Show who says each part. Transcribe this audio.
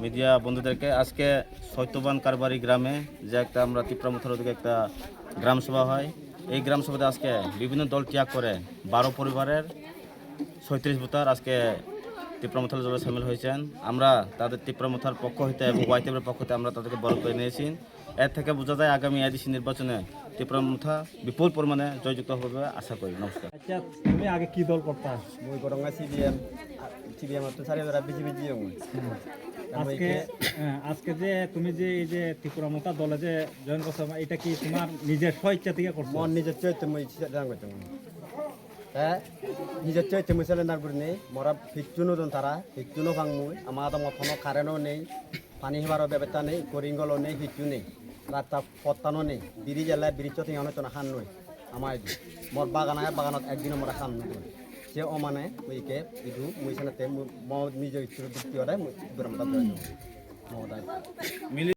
Speaker 1: Media বন্ধুদেরকে আজকে সত্যবান কারবারি গ্রামে যে একটা আমরা তিপ্রামথার ওদিকে একটা গ্রাম সভা হয়, এই গ্রাম সভাতে আজকে বিভিন্ন দল ত্যাগ করে 12 পরিবারের 36 ভোটার আজকে তিপ্রামথার দলে সামিল হয়েছেন। আমরা তাদের তিপ্রামথার পক্ষ হইতে এবং ওয়াইটিএফের পক্ষ হইতে আমরা তাদেরকে বরণ করে নিয়েছি। এর থেকে বোঝা যায় আগামী এডিসি নির্বাচনে তিপ্রামথা বিপুল পরিমাণে জয়যুক্ত হবে আশা করি। নমস্কার।
Speaker 2: আচ্ছা, তুমি আগে কি দল করতা?
Speaker 3: মই গরঙ্গা সিবিএম তো সারি বেড়া বিজেপি জিও
Speaker 2: আজকে যে তুমি যে এই যে ত্রিপুরামথা দলে যে জয়েন করছো, এটা কি তোমার নিজের স্বইচ্ছা থেকে করছো?
Speaker 3: মন নিজের চৈত্য মই জান করতে হ্যাঁ নিজের চৈত্য মই ছেলে না করে নেই মরা ফিকচুনো দন তারা ফিকচুনো ভাঙ মই আমার তো মতনো কারেন্টও নেই, পানি হেবারও ব্যবস্থা নেই, করিঙ্গলও নেই, ফিকচু নেই, রাস্তা পত্তানো নেই, বিড়ি জ্বালায় বিড়ি চতি অনেক খান নই আমার মোর বাগানত একদিনও মোরা খান নই যে অমানে মুইকে ইদু মুই সানাতে নিজের ইচ্ছুর দিক দিয়ে মুই